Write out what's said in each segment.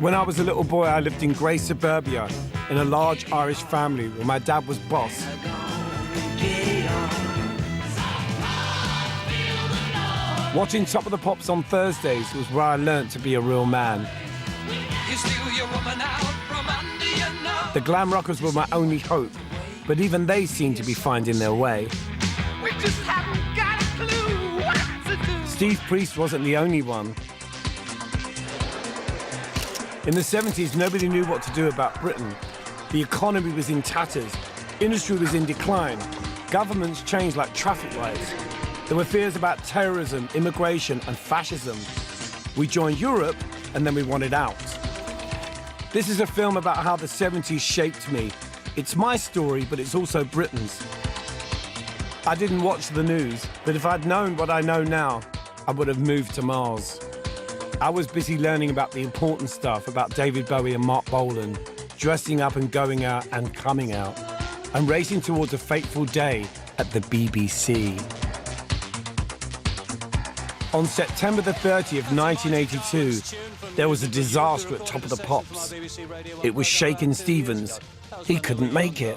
When I was a little boy, I lived in grey suburbia in a large Irish family where my dad was boss. Watching Top of the Pops on Thursdays was where I learnt to be a real man. The glam rockers were my only hope, but even they seemed to be finding their way. We just haven't got a clue what to do. Steve Priest wasn't the only one. In the 70s, nobody knew what to do about Britain. The economy was in tatters, industry was in decline, governments changed like traffic lights. There were fears about terrorism, immigration, and fascism. We joined Europe, and then we wanted out. This is a film about how the 70s shaped me. It's my story, but it's also Britain's. I didn't watch the news, but if I'd known what I know now, I would have moved to Mars. I was busy learning about the important stuff, about David Bowie and Mark Bolan, dressing up and going out and coming out, and racing towards a fateful day at the BBC. On September the 30th, 1982, there was a disaster at Top of the Pops. It was Shakin' Stevens. He couldn't make it.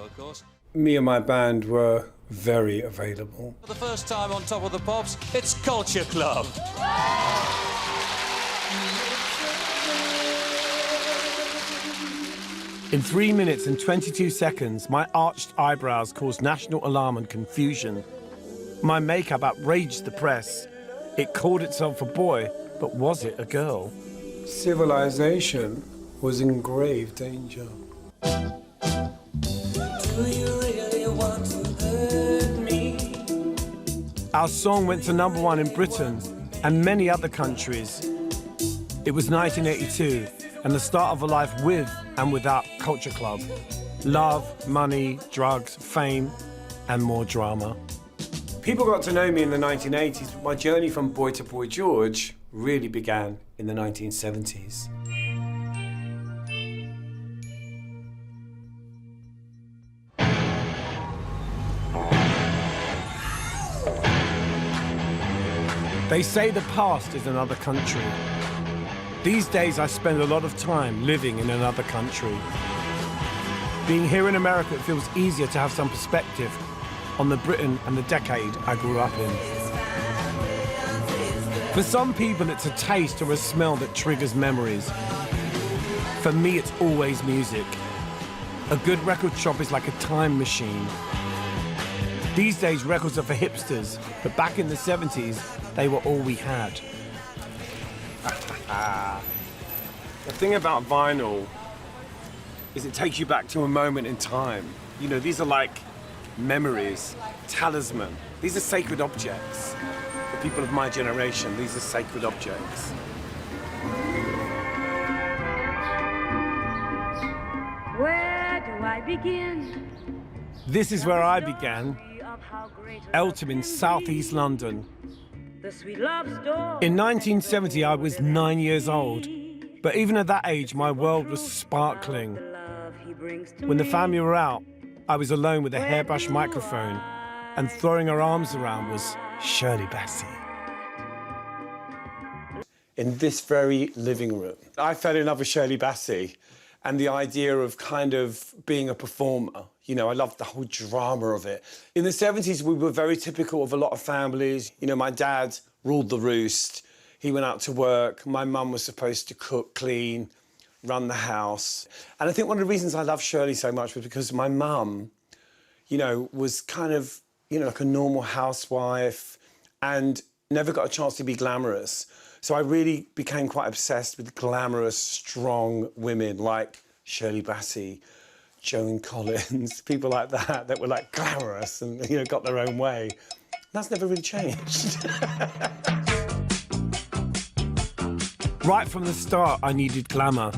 Me and my band were very available. For the first time on Top of the Pops, it's Culture Club. In 3 minutes and 22 seconds, my arched eyebrows caused national alarm and confusion. My makeup outraged the press. It called itself a boy, but was it a girl? Civilization was in grave danger. Do you really want to hurt me? Our song went to #1 in Britain and many other countries. It was 1982 and the start of a life with and without Culture Club. Love, money, drugs, fame, and more drama. People got to know me in the 1980s, but my journey from Boy to Boy George really began in the 1970s. They say the past is another country. These days I spend a lot of time living in another country. Being here in America, it feels easier to have some perspective on the Britain and the decade I grew up in. For some people, it's a taste or a smell that triggers memories. For me, it's always music. A good record shop is like a time machine. These days, records are for hipsters, but back in the 70s, they were all we had. The thing about vinyl is it takes you back to a moment in time. You know, these are like memories, talisman. These are sacred objects. For people of my generation, these are sacred objects. Where do I begin? This is where I began. Eltham in southeast London. In 1970, I was 9 years old. But even at that age, my world was sparkling. When the family were out, I was alone with a hairbrush microphone, and throwing her arms around was Shirley Bassey. In this very living room, I fell in love with Shirley Bassey and the idea of kind of being a performer. You know, I loved the whole drama of it. In the 70s, we were very typical of a lot of families. You know, my dad ruled the roost. He went out to work. My mum was supposed to cook, clean, run the house. And I think one of the reasons I love Shirley so much was because my mum, you know, was kind of, you know, like a normal housewife and never got a chance to be glamorous. So I really became quite obsessed with glamorous, strong women like Shirley Bassey, Joan Collins, people like that were like glamorous and, you know, got their own way. That's never really changed. Right from the start, I needed glamour.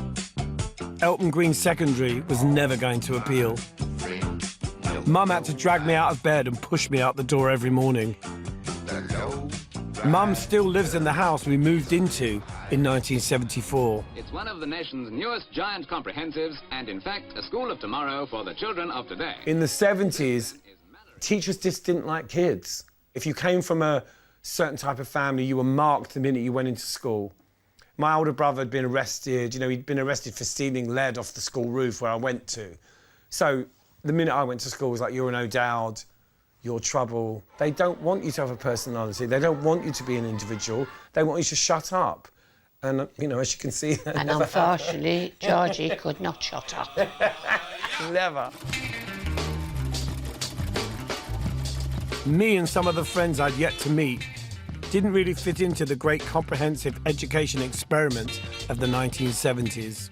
Elton Green Secondary was never going to appeal. Mum had to drag me out of bed and push me out the door every morning. Mum still lives in the house we moved into in 1974. It's one of the nation's newest giant comprehensives and, in fact, a school of tomorrow for the children of today. In the 70s, teachers just didn't like kids. If you came from a certain type of family, you were marked the minute you went into school. My older brother had been arrested. You know, he'd been arrested for stealing lead off the school roof where I went to. So the minute I went to school, it was like, you're an O'Dowd, you're trouble. They don't want you to have a personality. They don't want you to be an individual. They want you to shut up. And, you know, as you can see... And unfortunately, Georgie could not shut up. Never. Me and some of the friends I'd yet to meet didn't really fit into the great comprehensive education experiment of the 1970s.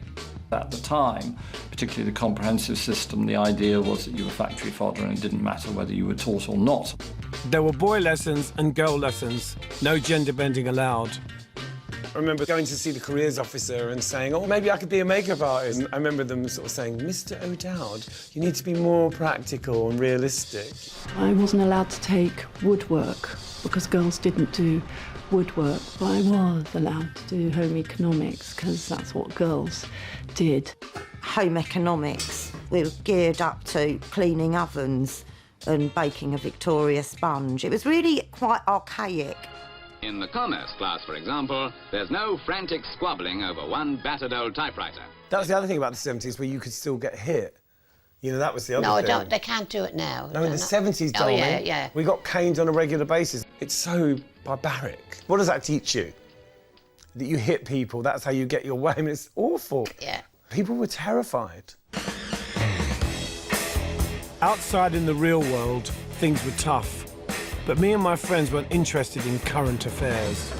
At the time, particularly the comprehensive system, the idea was that you were factory fodder and it didn't matter whether you were taught or not. There were boy lessons and girl lessons, no gender bending allowed. I remember going to see the careers officer and saying, oh, maybe I could be a makeup artist. And I remember them sort of saying, Mr. O'Dowd, you need to be more practical and realistic. I wasn't allowed to take woodwork because girls didn't do woodwork, but I was allowed to do home economics because that's what girls did. Home economics, we were geared up to cleaning ovens and baking a Victoria sponge. It was really quite archaic. In the commerce class, for example, there's no frantic squabbling over one battered old typewriter. That's the other thing about the 70s, where you could still get hit. You know, that was the other thing. No, they can't do it now. No, in the 70s, Oh, darling, yeah. we got caned on a regular basis. It's so barbaric. What does that teach you? That you hit people, that's how you get your way. I mean, it's awful. Yeah. People were terrified. Outside in the real world, things were tough. But me and my friends weren't interested in current affairs.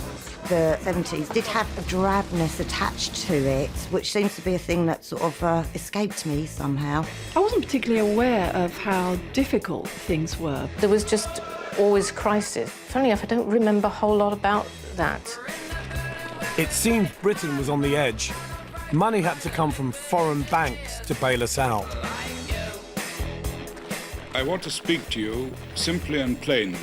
The 70s did have a drabness attached to it, which seems to be a thing that sort of escaped me somehow. I wasn't particularly aware of how difficult things were. There was just always crisis. Funny enough, I don't remember a whole lot about that. It seemed Britain was on the edge. Money had to come from foreign banks to bail us out. I want to speak to you simply and plainly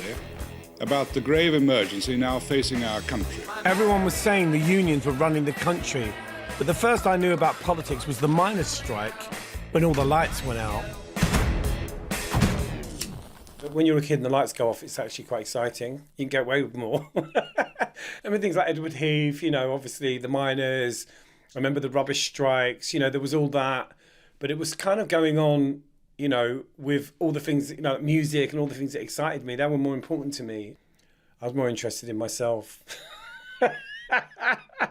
about the grave emergency now facing our country. Everyone was saying the unions were running the country, but the first I knew about politics was the miners' strike, when all the lights went out. When you're a kid and the lights go off, it's actually quite exciting. You can get away with more. I mean, things like Edward Heath, you know, obviously the miners. I remember the rubbish strikes, you know, there was all that. But it was kind of going on, you know, with all the things, you know, music and all the things that excited me. They were more important to me. I was more interested in myself. It's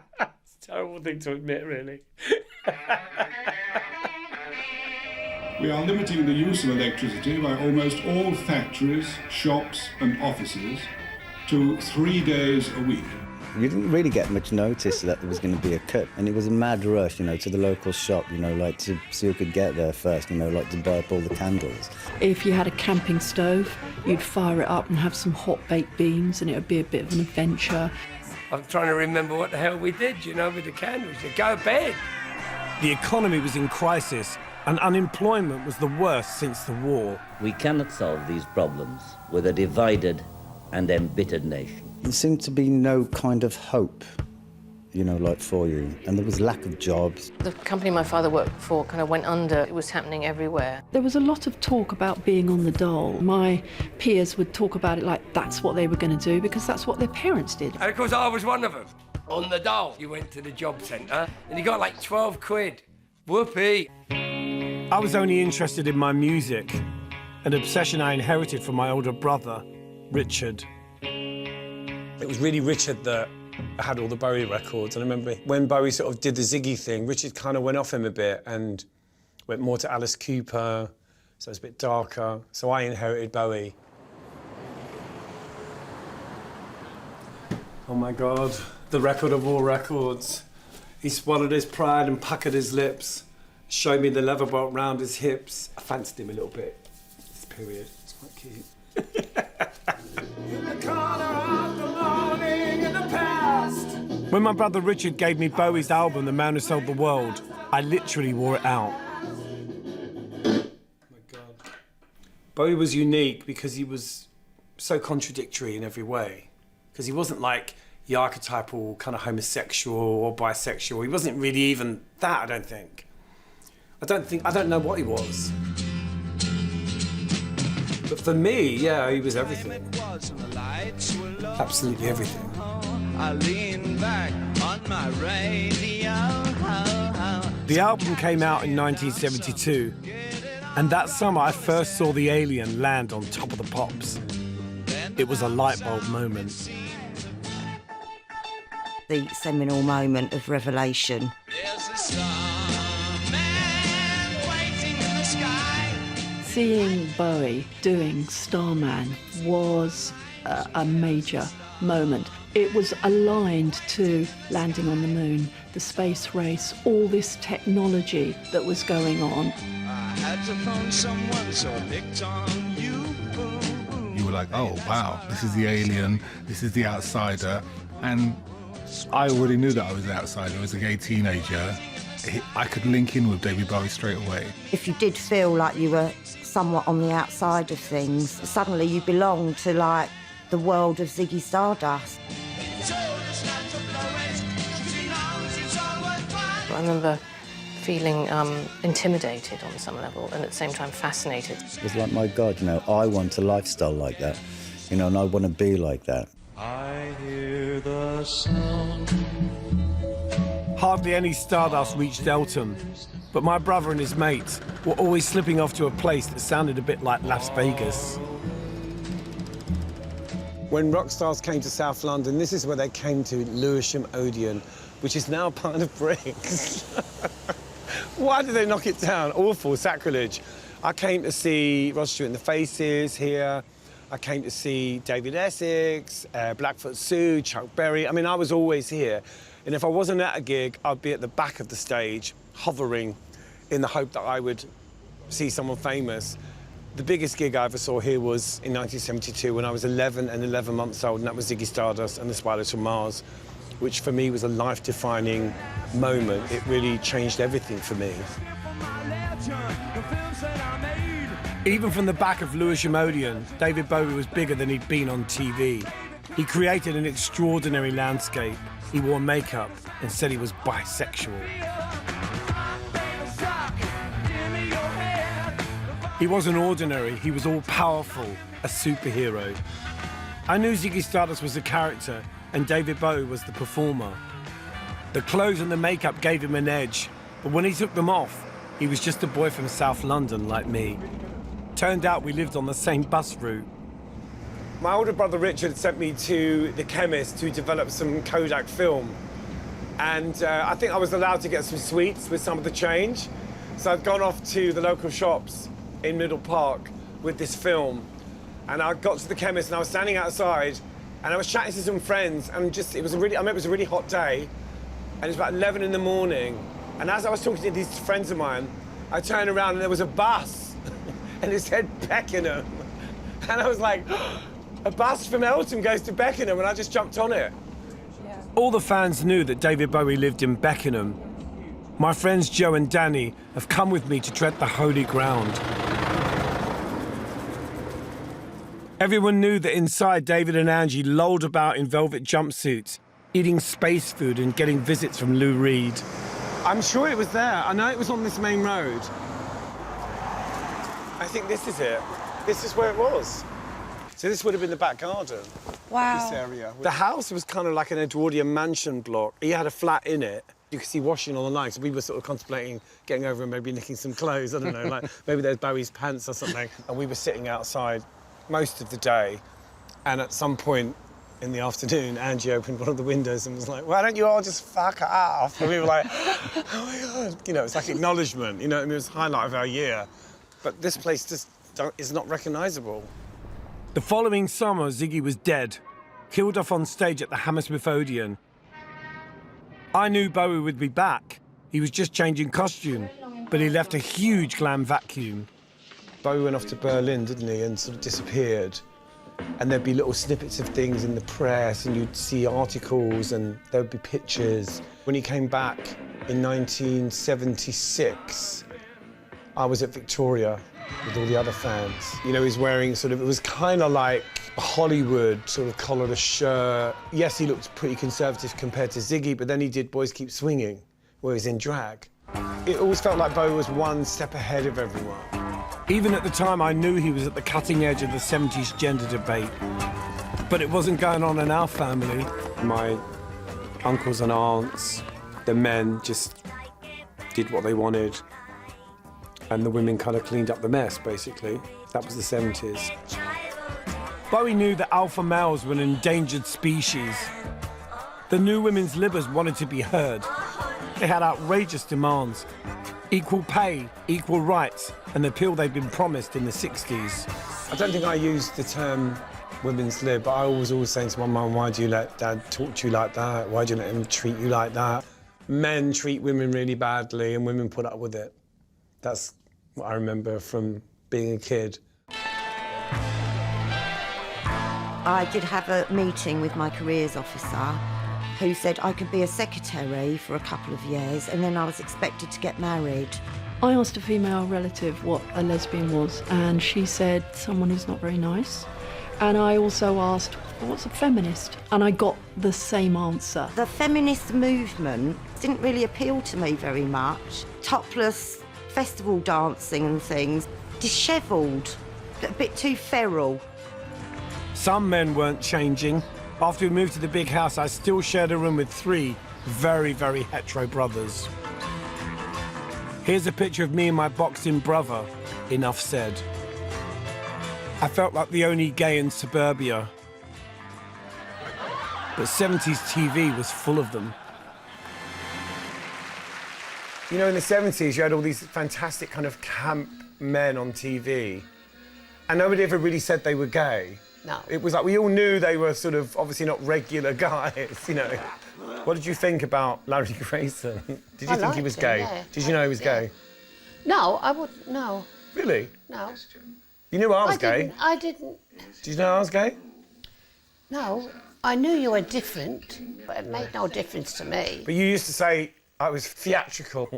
a terrible thing to admit, really. We are limiting the use of electricity by almost all factories, shops and offices to 3 days a week. We didn't really get much notice that there was going to be a cut, and it was a mad rush, you know, to the local shop, you know, like to see who could get there first, you know, like to buy up all the candles. If you had a camping stove, you'd fire it up and have some hot baked beans, and it would be a bit of an adventure. I'm trying to remember what the hell we did, you know, with the candles. You go to bed. The economy was in crisis, and unemployment was the worst since the war. We cannot solve these problems with a divided and embittered nation. There seemed to be no kind of hope, you know, like for you, and there was lack of jobs. The company my father worked for kind of went under. It was happening everywhere. There was a lot of talk about being on the dole. My peers would talk about it like that's what they were going to do because that's what their parents did. And of course, I was one of them. On the dole. You went to the job centre and you got like 12 quid. Whoopee. I was only interested in my music, an obsession I inherited from my older brother, Richard. It was really Richard that had all the Bowie records, and I remember when Bowie sort of did the Ziggy thing, Richard kind of went off him a bit and went more to Alice Cooper, so it's a bit darker. So I inherited Bowie. Oh my God, the record of all records. He swallowed his pride and puckered his lips, showed me the leather belt round his hips. I fancied him a little bit, this period. It's quite cute. When my brother Richard gave me Bowie's album, The Man Who Sold the World, I literally wore it out. Oh my God. Bowie was unique because he was so contradictory in every way. Because he wasn't like the archetypal kind of homosexual or bisexual. He wasn't really even that, I don't think. I don't know what he was. But for me, yeah, he was everything. Absolutely everything. I lean back on my radio. The album came out in 1972, and that summer I first saw the Alien land on Top of the Pops. It was a light bulb moment. The seminal moment of revelation. Seeing Bowie doing Starman was a major moment. It was aligned to landing on the moon, the space race, all this technology that was going on. I had to phone someone, so I picked on you. You were like, oh, wow, this is the alien, this is the outsider. And I already knew that I was the outsider. I was a gay teenager. I could link in with David Bowie straight away. If you did feel like you were somewhat on the outside of things, suddenly you belonged to, like, the world of Ziggy Stardust. I remember feeling intimidated on some level and at the same time fascinated. It was like, my God, you know, I want a lifestyle like that, you know, and I want to be like that. I hear the sound. Hardly any Stardust reached Eltham, but my brother and his mates were always slipping off to a place that sounded a bit like Las Vegas. When rock stars came to South London, this is where they came to Lewisham Odeon, which is now part of Briggs. Why did they knock it down? Awful, sacrilege. I came to see Rod Stewart and the Faces here. I came to see David Essex, Blackfoot Sue, Chuck Berry. I mean, I was always here. And if I wasn't at a gig, I'd be at the back of the stage, hovering in the hope that I would see someone famous. The biggest gig I ever saw here was in 1972 when I was 11 and 11 months old, and that was Ziggy Stardust and the Spiders from Mars, which for me was a life-defining moment. It really changed everything for me. Even from the back of Lewisham Odeon, David Bowie was bigger than he'd been on TV. He created an extraordinary landscape. He wore makeup and said he was bisexual. He wasn't ordinary, he was all-powerful, a superhero. I knew Ziggy Stardust was a character and David Bowie was the performer. The clothes and the makeup gave him an edge, but when he took them off, he was just a boy from South London like me. Turned out we lived on the same bus route. My older brother Richard sent me to the chemist to develop some Kodak film. And I think I was allowed to get some sweets with some of the change. So I'd gone off to the local shops in Middle Park with this film. And I got to the chemist and I was standing outside and I was chatting to some friends and it was a really hot day. And it was about 11 in the morning. And as I was talking to these friends of mine, I turned around and there was a bus and it said Beckenham. And I was like, a bus from Eltham goes to Beckenham, and I just jumped on it. Yeah. All the fans knew that David Bowie lived in Beckenham. My friends Joe and Danny have come with me to tread the holy ground. Everyone knew that inside David and Angie lolled about in velvet jumpsuits, eating space food and getting visits from Lou Reed. I'm sure it was there. I know it was on this main road. I think this is it. This is where it was. So this would have been the back garden. Wow. This area. The house was kind of like an Edwardian mansion block. He had a flat in it. You could see washing on the line, so we were sort of contemplating getting over and maybe nicking some clothes, I don't know, like maybe there's Bowie's pants or something. And we were sitting outside most of the day, and at some point in the afternoon, Angie opened one of the windows and was like, why don't you all just fuck off? And we were like, oh my God. You know, it's like acknowledgement, you know, I mean, it was the highlight of our year. But this place just is not recognisable. The following summer, Ziggy was dead, killed off on stage at the Hammersmith Odeon. I knew Bowie would be back. He was just changing costume, but he left a huge glam vacuum. Bowie went off to Berlin, didn't he, and sort of disappeared. And there'd be little snippets of things in the press, and you'd see articles, and there would be pictures. When he came back in 1976, I was at Victoria with all the other fans. You know, he's wearing sort of, it was kind of like a Hollywood sort of collarless shirt. Yes, he looked pretty conservative compared to Ziggy, but then he did Boys Keep Swinging, where he's in drag. It always felt like Bowie was one step ahead of everyone. Even at the time, I knew he was at the cutting edge of the 70s gender debate. But it wasn't going on in our family. My uncles and aunts. The men just did what they wanted, and the women kind of cleaned up the mess, basically. That was the 70s. Bowie knew that alpha males were an endangered species. The new women's libbers wanted to be heard. They had outrageous demands. Equal pay, equal rights, and the appeal they'd been promised in the 60s. I don't think I used the term women's lib, but I was always saying to my mum, why do you let Dad talk to you like that? Why do you let him treat you like that? Men treat women really badly and women put up with it. That's what I remember from being a kid. I did have a meeting with my careers officer who said I could be a secretary for a couple of years and then I was expected to get married. I asked a female relative what a lesbian was, and she said someone who's not very nice. And I also asked, what's a feminist? And I got the same answer. The feminist movement didn't really appeal to me very much. Topless festival dancing and things, dishevelled, a bit too feral. Some men weren't changing. After we moved to the big house, I still shared a room with 3 very, very hetero brothers. Here's a picture of me and my boxing brother. Enough said. I felt like the only gay in suburbia. But 70s TV was full of them. You know, in the 70s, you had all these fantastic kind of camp men on TV, and nobody ever really said they were gay. No. It was like we all knew they were sort of obviously not regular guys, you know. What did you think about Larry Grayson? Did you think he was gay? Yeah. Did you know he was gay? No, I wouldn't. No. Really? No. You knew I was gay? I didn't. Did you know I was gay? No. I knew you were different, but it made no difference to me. But you used to say I was theatrical.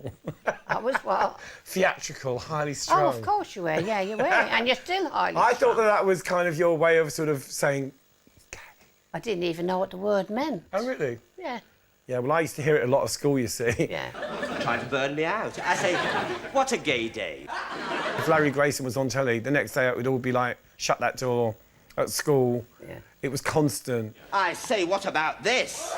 I was what? Theatrical, highly strung. Oh, of course you were. Yeah, you were. And you're still highly I strung. thought that was kind of your way of sort of saying gay. I didn't even know what the word meant. Oh, really? Yeah. Yeah, well, I used to hear it a lot at school, you see. Yeah. Trying to burn me out. I say, what a gay day. If Larry Grayson was on telly, the next day it would all be like, shut that door at school. Yeah. It was constant. I say, what about this?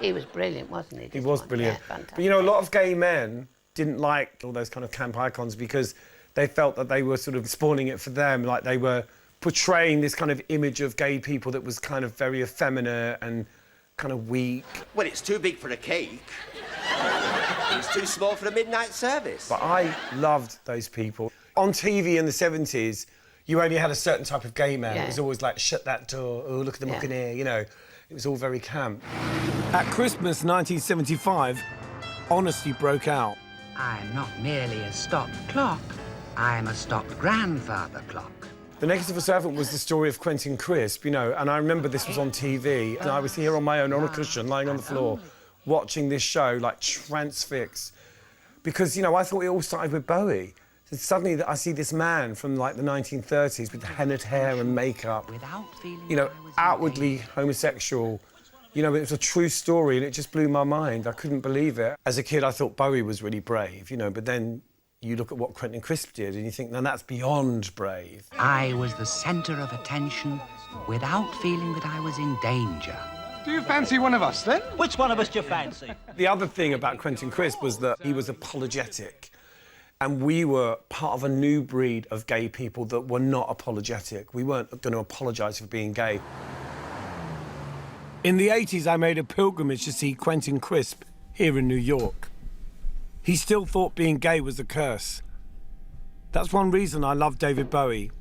He was brilliant, wasn't he? He was brilliant. Yeah, fantastic. But, you know, a lot of gay men didn't like all those kind of camp icons because they felt that they were sort of spawning it for them, like they were portraying this kind of image of gay people that was kind of very effeminate and kind of weak. Well, it's too big for a cake. It's too small for a midnight service. But I loved those people. On TV in the 70s, you only had a certain type of gay man. Yeah. It was always like, shut that door, oh, look at them Yeah. looking here, you know. It was all very camp. At Christmas 1975, honesty broke out. I'm not merely a stopped clock, I'm a stopped grandfather clock. The Negative Servant was the story of Quentin Crisp, you know, and I remember this was on TV, and I was here on my own on a cushion, lying on the floor, watching this show, like transfixed. Because, you know, I thought it all started with Bowie. So suddenly I see this man from, like, the 1930s with hennaed hair and makeup, you know, outwardly homosexual. You know, it was a true story, and it just blew my mind. I couldn't believe it. As a kid, I thought Bowie was really brave, you know, but then you look at what Quentin Crisp did, and you think, no, that's beyond brave. I was the centre of attention without feeling that I was in danger. Do you fancy one of us, then? Which one of us do you fancy? The other thing about Quentin Crisp was that he was apologetic. And we were part of a new breed of gay people that were not apologetic. We weren't going to apologise for being gay. In the 80s, I made a pilgrimage to see Quentin Crisp here in New York. He still thought being gay was a curse. That's one reason I love David Bowie.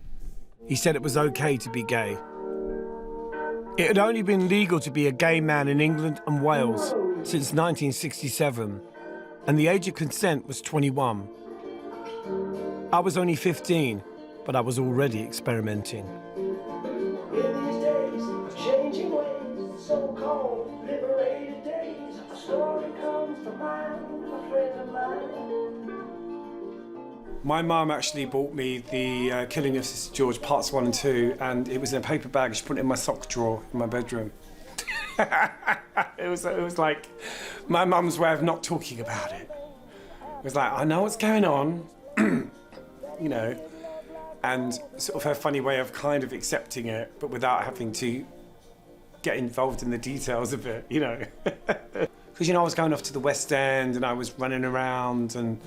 He said it was okay to be gay. It had only been legal to be a gay man in England and Wales since 1967, and the age of consent was 21. I was only 15, but I was already experimenting. In these days, changing ways, so-called liberated days, a story comes to mind, a friend of mine. My mum actually bought me the Killing of Sister George Parts 1 and 2, and it was in a paper bag. She put it in my sock drawer in my bedroom. It was like my mum's way of not talking about it. It was like, I know what's going on, you know, and sort of her funny way of kind of accepting it, but without having to get involved in the details a bit, you know. Because, you know, I was going off to the West End and I was running around and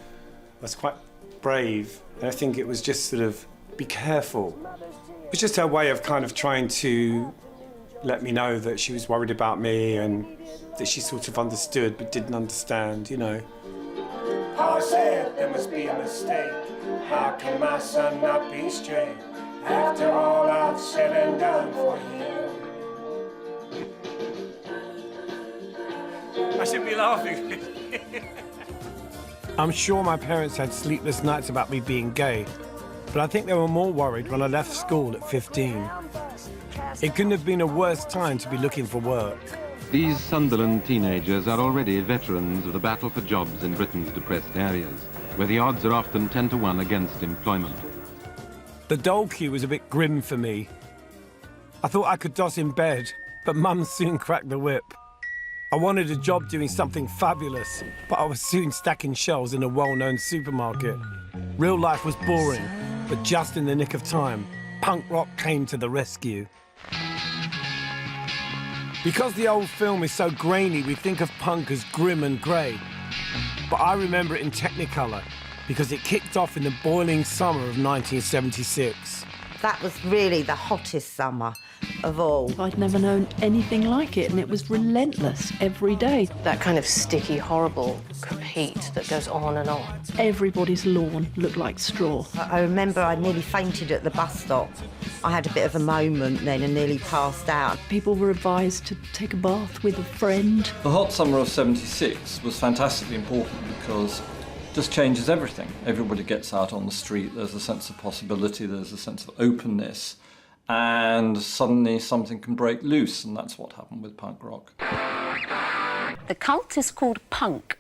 I was quite brave. And I think it was just sort of, be careful. It was just her way of kind of trying to let me know that she was worried about me and that she sort of understood but didn't understand, you know. I said there must be a mistake. How can my son not be straight? After all I've said and done for him. I shouldn't be laughing. I'm sure my parents had sleepless nights about me being gay, but I think they were more worried when I left school at 15. It couldn't have been a worse time to be looking for work. These Sunderland teenagers are already veterans of the battle for jobs in Britain's depressed areas, where the odds are often 10 to 1 against employment. The dole queue was a bit grim for me. I thought I could doss in bed, but Mum soon cracked the whip. I wanted a job doing something fabulous, but I was soon stacking shelves in a well-known supermarket. Real life was boring, but just in the nick of time, punk rock came to the rescue. Because the old film is so grainy, we think of punk as grim and grey. But I remember it in Technicolor, because it kicked off in the boiling summer of 1976. That was really the hottest summer of all. I'd never known anything like it, and it was relentless every day. That kind of sticky, horrible heat that goes on and on. Everybody's lawn looked like straw. I remember I nearly fainted at the bus stop. I had a bit of a moment then and nearly passed out. People were advised to take a bath with a friend. The hot summer of '76 was fantastically important because it just changes everything. Everybody gets out on the street, there's a sense of possibility, there's a sense of openness, and suddenly something can break loose, and that's what happened with punk rock. The cult is called punk.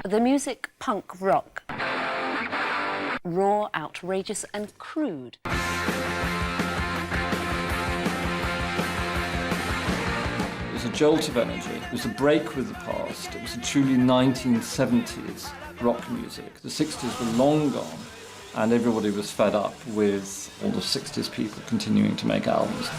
The music, punk rock. Raw, outrageous and crude. It was a jolt of energy, it was a break with the past, it was a truly 1970s rock music. The 60s were long gone, and everybody was fed up with all the 60s people continuing to make albums.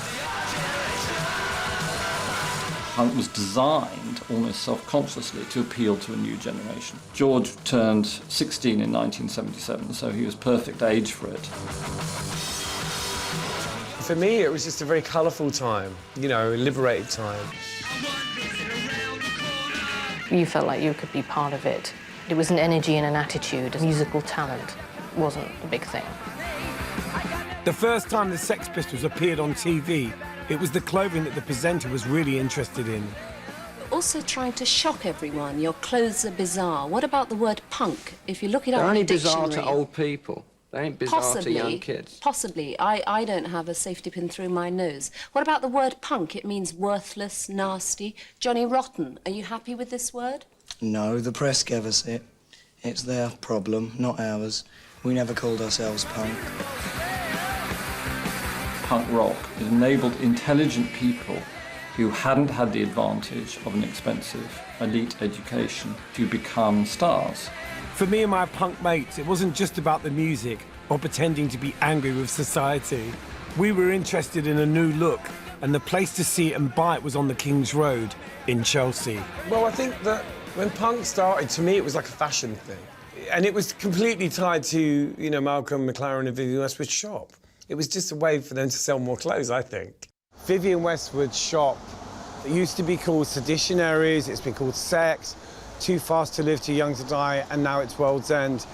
Punk was designed, almost self-consciously, to appeal to a new generation. George turned 16 in 1977, so he was perfect age for it. For me, it was just a very colourful time, you know, a liberated time. You felt like you could be part of it. It was an energy and an attitude. Musical talent wasn't a big thing. The first time the Sex Pistols appeared on TV, it was the clothing that the presenter was really interested in. Also trying to shock everyone. Your clothes are bizarre. What about the word punk? If you look it up They're in only the dictionary... bizarre to old people. They ain't bizarre to young kids. Possibly. I don't have a safety pin through my nose. What about the word punk? It means worthless, nasty. Johnny Rotten, are you happy with this word? No, the press gave us it. It's their problem, not ours. We never called ourselves punk. Punk rock enabled intelligent people who hadn't had the advantage of an expensive elite education to become stars. For me and my punk mates, it wasn't just about the music or pretending to be angry with society. We were interested in a new look, and the place to see it and buy it was on the King's Road in Chelsea. Well, I think that when punk started, to me, it was like a fashion thing. And it was completely tied to, you know, Malcolm McLaren and Vivienne Westwood's shop. It was just a way for them to sell more clothes, I think. Vivienne Westwood's shop, it used to be called Seditionaries, it's been called Sex, Too Fast to Live, Too Young to Die, and now it's World's End.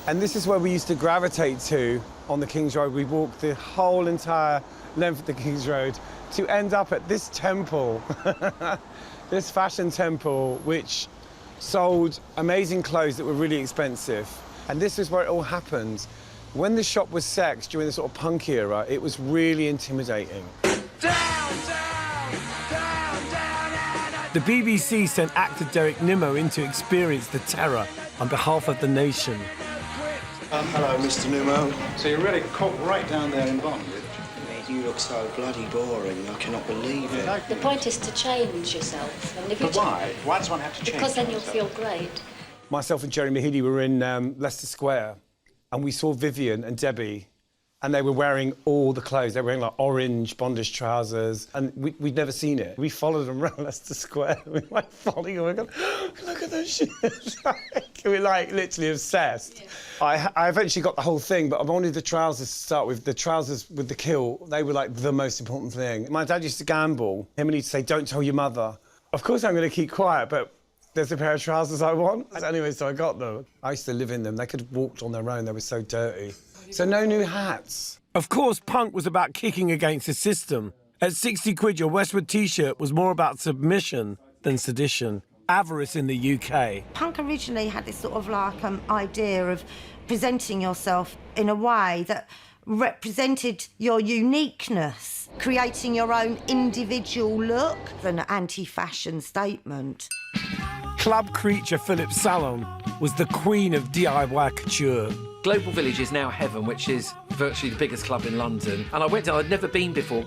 And this is where we used to gravitate to on the King's Road. We walked the whole entire length of the King's Road to end up at this temple, this fashion temple, which sold amazing clothes that were really expensive. And this is where it all happened. When the shop was Sex during the sort of punk era, it was really intimidating. The BBC sent actor Derek Nimmo in to experience the terror on behalf of the nation. Hello, Mr. Nimmo. So you're really caught right down there in bondage? Mate, you look so bloody boring, I cannot believe it. The point is to change yourself. And if you But why? Why does one have to change? Because then you'll oneself? feel great. Myself and Jerry Mahidi were in Leicester Square, and we saw Vivienne and Debbie, and they were wearing all the clothes. They were wearing like orange bondage trousers, and we'd never seen it. We followed them around Leicester Square. We were like following them. We were going, look at those shoes. We were like literally obsessed. Yeah. I eventually got the whole thing, but I wanted the trousers to start with. The trousers with the kill, they were like the most important thing. My dad used to gamble. Him and he'd say, don't tell your mother. Of course I'm going to keep quiet, but there's a pair of trousers I want. Anyway, so I got them. I used to live in them. They could have walked on their own. They were so dirty. So no new hats. Of course, punk was about kicking against the system. At 60 quid, your Westwood T-shirt was more about submission than sedition. Avarice in the UK. Punk originally had this sort of like idea of presenting yourself in a way that represented your uniqueness, creating your own individual look, an anti-fashion statement. Club creature Philip Salon was the queen of DIY couture. Global Village is now Heaven, which is virtually the biggest club in London. And I went down, I'd never been before,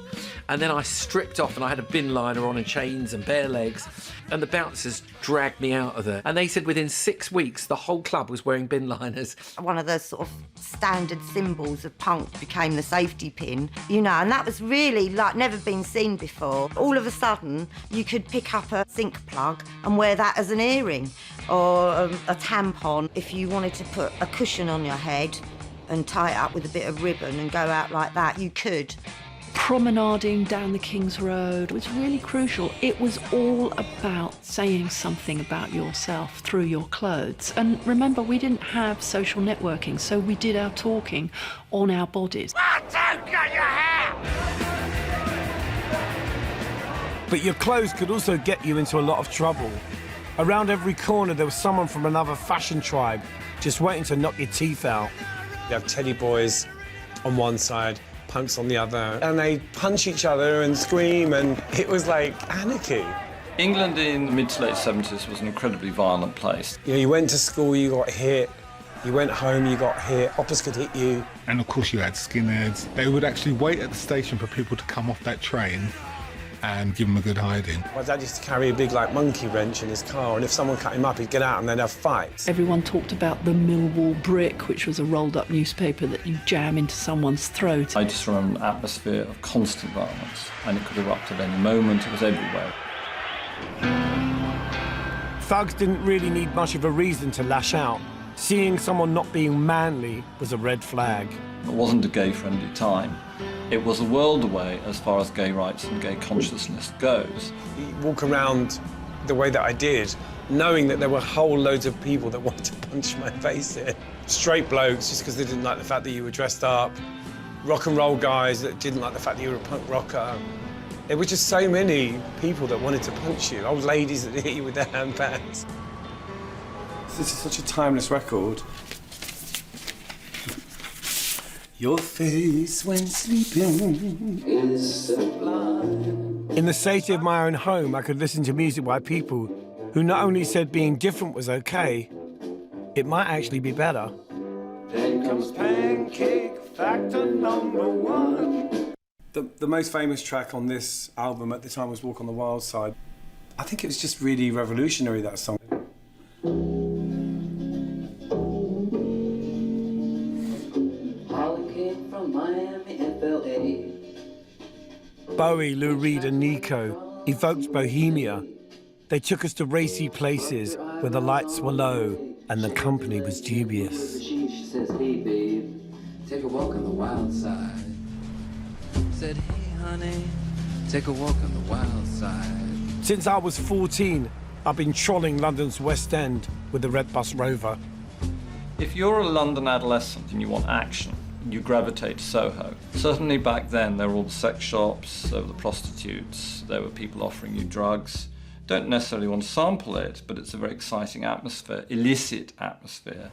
and then I stripped off and I had a bin liner on and chains and bare legs, and the bouncers dragged me out of there. And they said within 6 weeks, the whole club was wearing bin liners. One of the sort of standard symbols of punk became the safety pin, you know, and that was really like never been seen before. All of a sudden, you could pick up a zinc plug and wear that as an earring, or a tampon if you wanted to put a cushion on your head and tie it up with a bit of ribbon and go out like that, you could. Promenading down the King's Road was really crucial. It was all about saying something about yourself through your clothes. And remember, we didn't have social networking, so we did our talking on our bodies. But your clothes could also get you into a lot of trouble. Around every corner, there was someone from another fashion tribe just waiting to knock your teeth out. You have teddy boys on one side, punks on the other, and they punch each other and scream, and it was like anarchy. England in the mid to late 70s was an incredibly violent place. You know, you went to school, you got hit. You went home, you got hit. Hoppers could hit you. And of course you had skinheads. They would actually wait at the station for people to come off that train and give them a good hiding. My dad used to carry a big, like, monkey wrench in his car, and if someone cut him up, he'd get out and they'd have fights. Everyone talked about the Millwall brick, which was a rolled-up newspaper that you jam into someone's throat. I just remember an atmosphere of constant violence, and it could erupt at any moment. It was everywhere. Thugs didn't really need much of a reason to lash out. Seeing someone not being manly was a red flag. It wasn't a gay-friendly time. It was a world away as far as gay rights and gay consciousness goes. You walk around the way that I did, knowing that there were whole loads of people that wanted to punch my face in. Straight blokes, just because they didn't like the fact that you were dressed up. Rock and roll guys that didn't like the fact that you were a punk rocker. There were just so many people that wanted to punch you. Old ladies that hit you with their handbags. This is such a timeless record. Your face when sleeping is sublime. In the safety of my own home, I could listen to music by people who not only said being different was okay, it might actually be better. Then comes Pancake Factor #1. The most famous track on this album at the time was Walk on the Wild Side. I think it was just really revolutionary, that song. Bowie, Lou Reed and Nico evoked bohemia. They took us to racy places where the lights were low and the company was dubious. She says, hey babe, take a walk on the wild side. Said, hey honey, take a walk on the wild side. Since I was 14, I've been trolling London's West End with the Red Bus Rover. If you're a London adolescent and you want action, you gravitate to Soho. Certainly back then, there were all the sex shops, there were the prostitutes, there were people offering you drugs. Don't necessarily want to sample it, but it's a very exciting atmosphere, illicit atmosphere.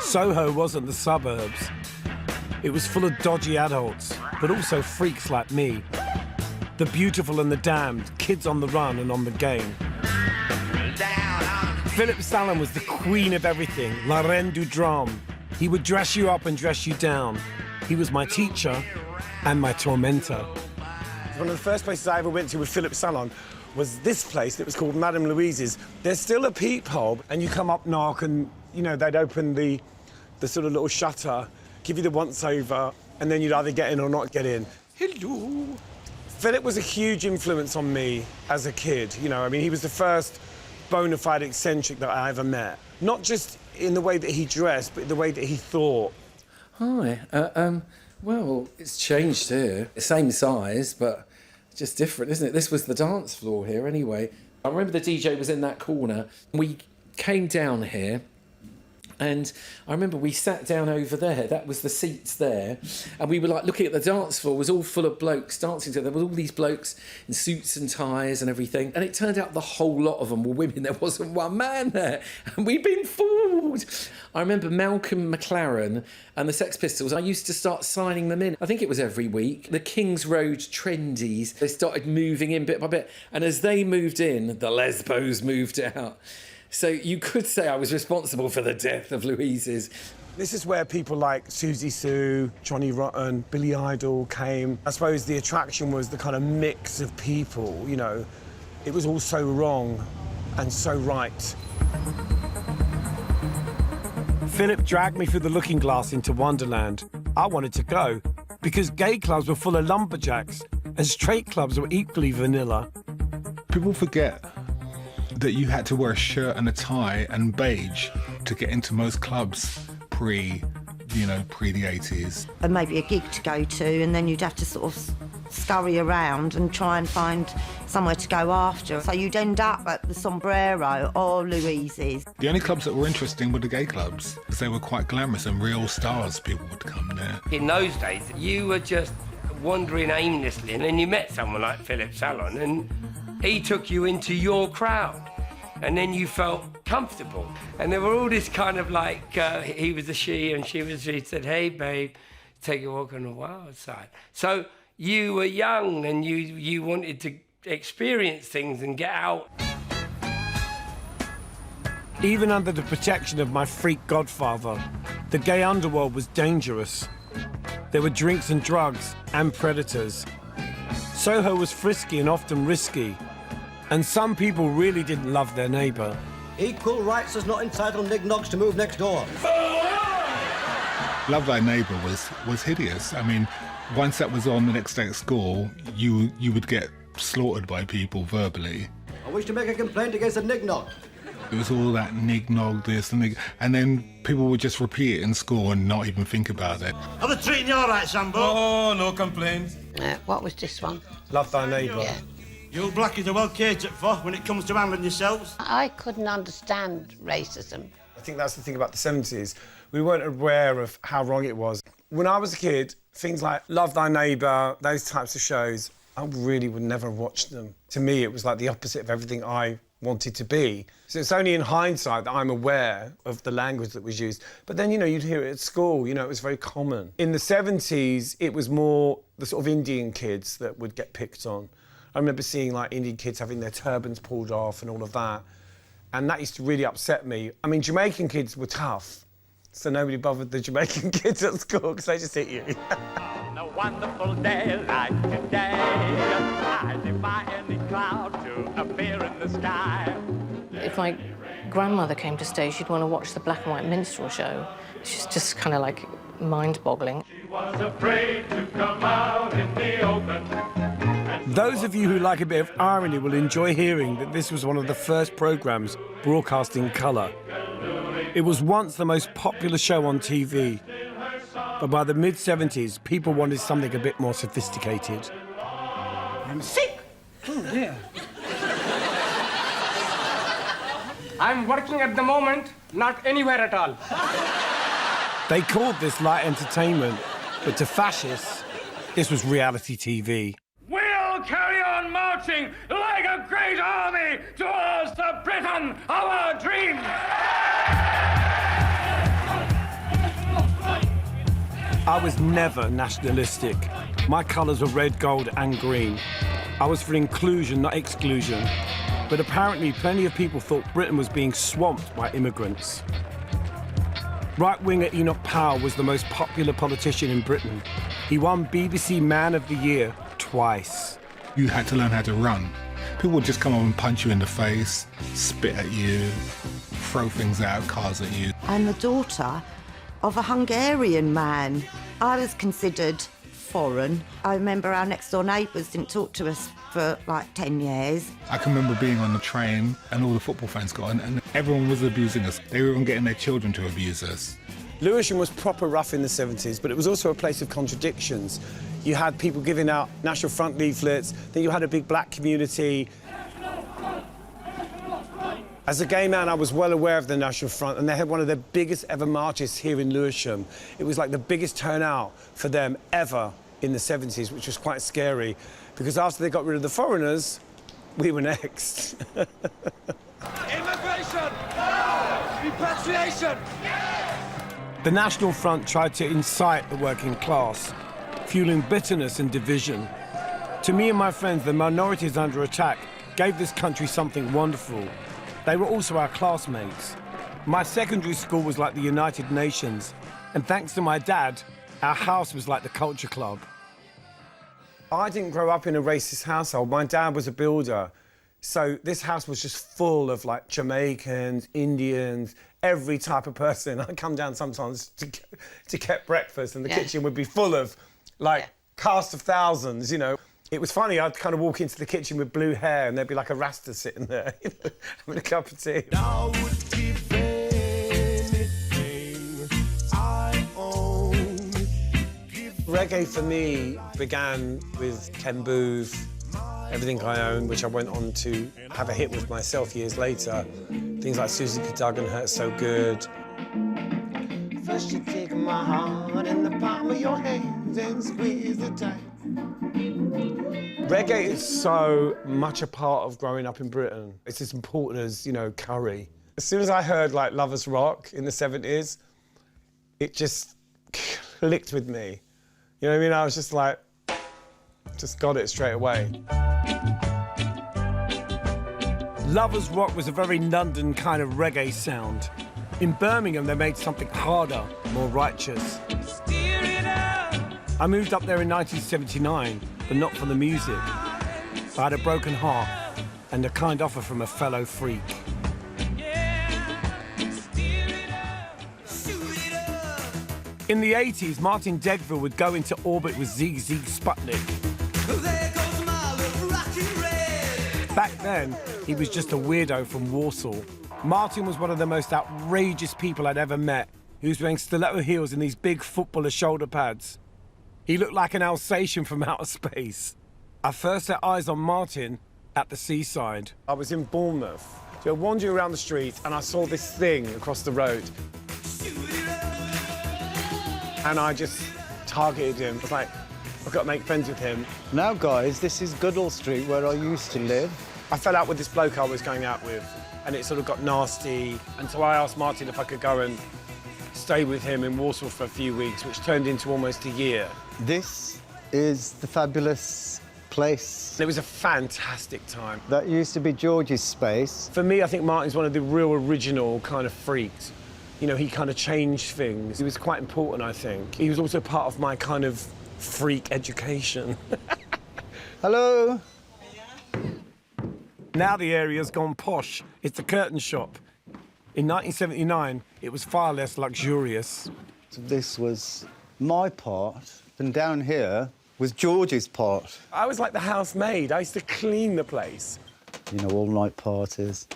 Soho wasn't the suburbs. It was full of dodgy adults, but also freaks like me. The beautiful and the damned, kids on the run and on the game. Philip Salon was the queen of everything, la reine du drame. He would dress you up and dress you down. He was my teacher and my tormentor. One of the first places I ever went to with Philip Salon was this place that was called Madame Louise's. There's still a peephole, and you come up, knock, and You know, they'd open the sort of little shutter, give you the once-over, and then you'd either get in or not get in. Hello. Philip was a huge influence on me as a kid. You know, I mean, he was the first bona fide eccentric that I ever met. Not just in the way that he dressed, but the way that he thought. Hi. Well, it's changed here. Same size, but just different, isn't it? This was the dance floor here anyway. I remember the DJ was in that corner. We came down here, and I remember we sat down over there. That was the seats there. And we were like looking at the dance floor. It was all full of blokes dancing together. There were all these blokes in suits and ties and everything. And it turned out the whole lot of them were women. There wasn't one man there. And we'd been fooled. I remember Malcolm McLaren and the Sex Pistols. I used to start signing them in. I think it was every week. The Kings Road Trendies, they started moving in bit by bit. And as they moved in, the Lesbos moved out. So you could say I was responsible for the death of Louise's. This is where people like Susie Sue, Johnny Rotten, Billy Idol came. I suppose the attraction was the kind of mix of people, you know. It was all so wrong and so right. Philip dragged me through the looking glass into Wonderland. I wanted to go because gay clubs were full of lumberjacks and straight clubs were equally vanilla. People forget that you had to wear a shirt and a tie and beige to get into most clubs pre the 80s. And maybe a gig to go to, and then you'd have to sort of scurry around and try and find somewhere to go after. So you'd end up at the Sombrero or Louise's. The only clubs that were interesting were the gay clubs, because they were quite glamorous and real stars. People would come there. In those days, you were just wandering aimlessly, and then you met someone like Philip Salon, and he took you into your crowd, and then you felt comfortable. And there were all this kind of like, he was a she and she was she, said, hey, babe, take a walk on the wild side. So you were young and you wanted to experience things and get out. Even under the protection of my freak godfather, the gay underworld was dangerous. There were drinks and drugs and predators. Soho was frisky and often risky. And some people really didn't love their neighbour. Equal rights does not entitle nignogs to move next door. Love Thy Neighbour was hideous. I mean, once that was on the next day at school, you would get slaughtered by people verbally. I wish to make a complaint against a nignog. It was all that nignog, this and nig, and then people would just repeat it in school and not even think about it. Are they treating you all right, Sambo? Oh, no complaints. What was this one? Love Thy Neighbour. Yeah. You blackies are well catered for when it comes to handling yourselves. I couldn't understand racism. I think that's the thing about the 70s. We weren't aware of how wrong it was. When I was a kid, things like Love Thy Neighbour, those types of shows, I really would never have watched them. To me, it was like the opposite of everything I wanted to be. So it's only in hindsight that I'm aware of the language that was used. But then, you'd hear it at school, it was very common. In the 70s, it was more the sort of Indian kids that would get picked on. I remember seeing like Indian kids having their turbans pulled off and all of that. And that used to really upset me. I mean, Jamaican kids were tough, so nobody bothered the Jamaican kids at school because they just hit you. On a wonderful day like today, I defy any cloud to appear in the sky. If my grandmother came to stay, she'd want to watch the black and white minstrel show. She's just kind of like mind-boggling. She was afraid to come out in the open. Those of you who like a bit of irony will enjoy hearing that this was one of the first programmes broadcast in colour. It was once the most popular show on TV, but by the mid-70s, people wanted something a bit more sophisticated. I'm sick. Oh, dear. I'm working at the moment, not anywhere at all. They called this light entertainment, but to fascists, this was reality TV. We'll carry on marching like a great army towards the Britain of our dreams. I was never nationalistic. My colours were red, gold and green. I was for inclusion, not exclusion. But apparently plenty of people thought Britain was being swamped by immigrants. Right-winger Enoch Powell was the most popular politician in Britain. He won BBC Man of the Year twice. You had to learn how to run. People would just come up and punch you in the face, spit at you, throw things out of cars at you. and the daughter of a Hungarian man. I was considered foreign. I remember our next door neighbours didn't talk to us for like 10 years. I can remember being on the train and all the football fans got on and everyone was abusing us. They were even getting their children to abuse us. Lewisham was proper rough in the 70s, but it was also a place of contradictions. You had people giving out National Front leaflets, then you had a big black community. As a gay man, I was well aware of the National Front, and they had one of their biggest ever marches here in Lewisham. It was like the biggest turnout for them ever in the 70s, which was quite scary, because after they got rid of the foreigners, we were next. Immigration! Repatriation! The National Front tried to incite the working class, fueling bitterness and division. To me and my friends, the minorities under attack gave this country something wonderful. They were also our classmates. My secondary school was like the United Nations, and thanks to my dad, our house was like the culture club. I didn't grow up in a racist household. My dad was a builder. So this house was just full of like Jamaicans, Indians, every type of person. I'd come down sometimes to get breakfast and the kitchen would be full of like cast of thousands, you know. It was funny, I'd kind of walk into the kitchen with blue hair and there'd be like a Rasta sitting there, you know, having a cup of tea. I would give anything I own. Reggae for me began with Ken Booth, Everything I Own, which I went on to have a hit with myself years later. Things like Susie Cadogan, Hurt So Good. First you take my heart in the palm of your hands and squeeze it tight. Reggae is so much a part of growing up in Britain. It's as important as, you know, curry. As soon as I heard like Lovers Rock in the 70s, it just clicked with me. You know what I mean? I was just like, just got it straight away. Lovers Rock was a very London kind of reggae sound. In Birmingham, they made something harder, more righteous. I moved up there in 1979, but not for the music. I had a broken heart and a kind offer from a fellow freak. In the 80s, Martin Degville would go into orbit with ZZ Sputnik. Back then, he was just a weirdo from Warsaw. Martin was one of the most outrageous people I'd ever met. He was wearing stiletto heels and these big footballer shoulder pads. He looked like an Alsatian from outer space. I first set eyes on Martin at the seaside. I was in Bournemouth, so wandering around the street and I saw this thing across the road. And I just targeted him. I was like, I've got to make friends with him. Now, guys, this is Goodall Street, where I used to live. I fell out with this bloke I was going out with, and it sort of got nasty. And so I asked Martin if I could go and stay with him in Warsaw for a few weeks, which turned into almost a year. This is the fabulous place. It was a fantastic time. That used to be George's space. For me, I think Martin's one of the real original kind of freaks. You know, he kind of changed things. He was quite important, I think. He was also part of my kind of freak education. Hello. Now the area's gone posh. It's a curtain shop. In 1979, it was far less luxurious. This was my part, and down here was George's part. I was like the housemaid. I used to clean the place. You know, all-night parties,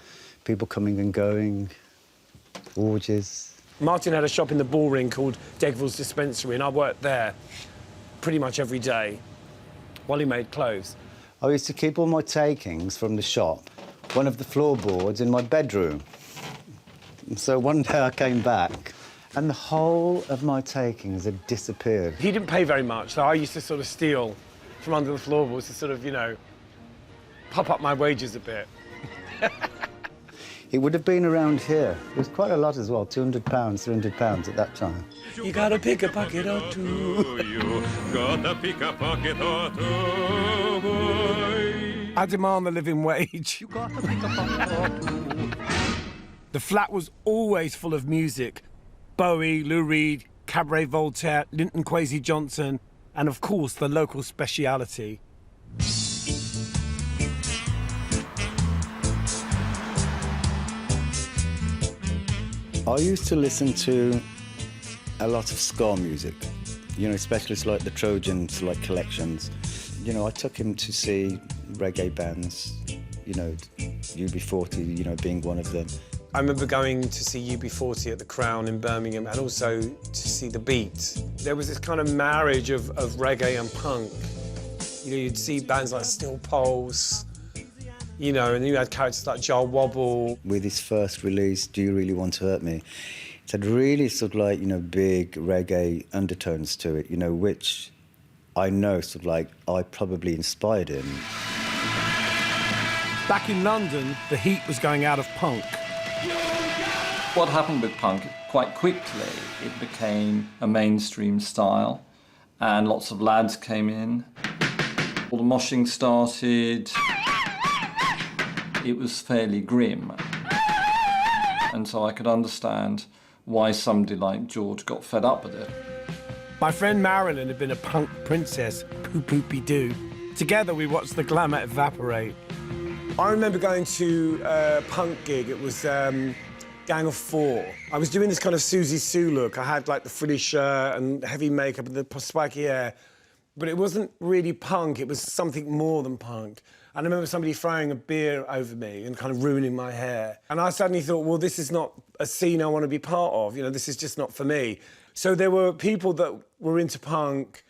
people coming and going, orgies. Martin had a shop in the Bullring called Degville's Dispensary, and I worked there pretty much every day while he made clothes. I used to keep all my takings from the shop, one of the floorboards in my bedroom. And so one day I came back, and the whole of my takings had disappeared. He didn't pay very much, so I used to sort of steal from under the floorboards to sort of, you know, pop up my wages a bit. It would have been around here. It was quite a lot as well, £200, £300 at that time. You gotta pick a pocket or two. You gotta pick a pocket or two, boy. I demand the living wage. You gotta pick a pocket or two. The flat was always full of music. Bowie, Lou Reed, Cabaret Voltaire, Linton Kwesi Johnson, and of course the local speciality. I used to listen to a lot of ska music, you know, especially like the Trojans, like collections. You know, I took him to see reggae bands, you know, UB40, you know, being one of them. I remember going to see UB40 at the Crown in Birmingham and also to see The Beat. There was this kind of marriage of reggae and punk. You know, you'd see bands like Steel Pulse, you know, and you had characters like Jar Wobble. With his first release, Do You Really Want to Hurt Me, it had really sort of like, you know, big reggae undertones to it, you know, which I know sort of like I probably inspired him. Back in London, the heat was going out of punk. What happened with punk, quite quickly, it became a mainstream style and lots of lads came in. All the moshing started. It was fairly grim. And so I could understand why somebody like George got fed up with it. My friend Marilyn had been a punk princess, poo-poopy-doo. Together we watched the glamour evaporate. I remember going to a punk gig. It was Gang of Four. I was doing this kind of Susie Sue look. I had like the frilly shirt and heavy makeup and the spiky hair. But it wasn't really punk, it was something more than punk. And I remember somebody throwing a beer over me and kind of ruining my hair. And I suddenly thought, well, this is not a scene I want to be part of. You know, this is just not for me. So there were people that were into punk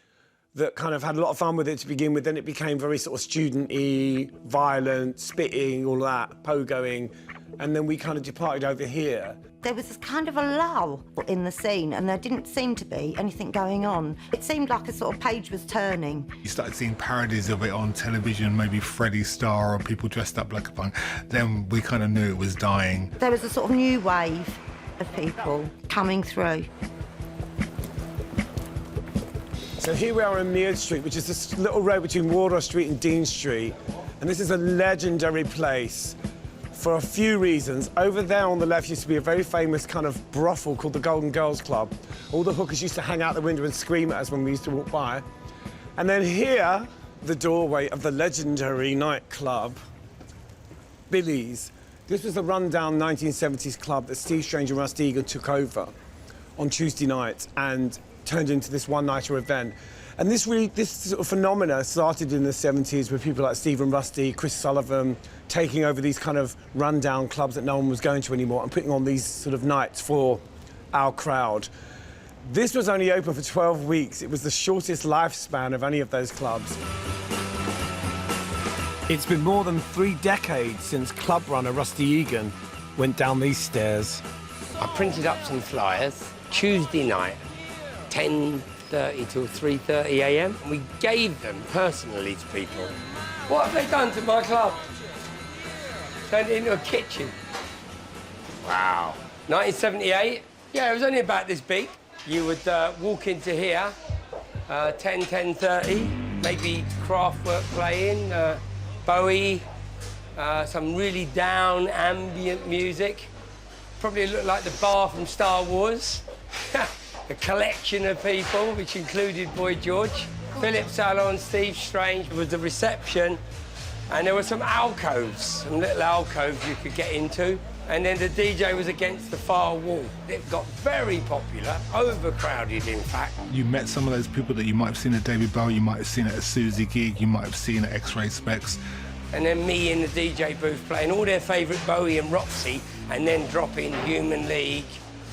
that kind of had a lot of fun with it to begin with. Then it became very sort of student-y, violent, spitting, all that, pogoing. And then we kind of departed over here. There was this kind of a lull in the scene and there didn't seem to be anything going on. It seemed like a sort of page was turning. You started seeing parodies of it on television, maybe Freddie Starr or people dressed up like a punk. Then we kind of knew it was dying. There was a sort of new wave of people coming through. So here we are on Mead Street, which is this little road between Wardour Street and Dean Street. And this is a legendary place for a few reasons. Over there on the left used to be a very famous kind of brothel called the Golden Girls Club. All the hookers used to hang out the window and scream at us when we used to walk by. And then here, the doorway of the legendary nightclub, Billy's. This was a rundown 1970s club that Steve Strange and Rusty Egan took over on Tuesday night and turned into this one-nighter event. And this sort of phenomena started in the 70s with people like Stephen Rusty, Chris Sullivan, taking over these kind of rundown clubs that no one was going to anymore and putting on these sort of nights for our crowd. This was only open for 12 weeks. It was the shortest lifespan of any of those clubs. It's been more than 3 decades since club runner Rusty Egan went down these stairs. I printed up some flyers, Tuesday night, 10:30 till 3:30 a.m. We gave them personally to people. What have they done to my club? Turned it into a kitchen. Wow. 1978? Yeah, it was only about this big. You would walk into here, 10:30, maybe Kraftwerk playing, Bowie, some really down ambient music. Probably looked like the bar from Star Wars. A collection of people, which included Boy George, Philip Salon, Steve Strange was the reception, and there were some alcoves, some little alcoves you could get into, and then the DJ was against the far wall. It got very popular, overcrowded in fact. You met some of those people that you might have seen at David Bowie, you might have seen at a Susie gig, you might have seen at X-Ray Specs. And then me in the DJ booth playing all their favourite Bowie and Roxy, and then dropping Human League,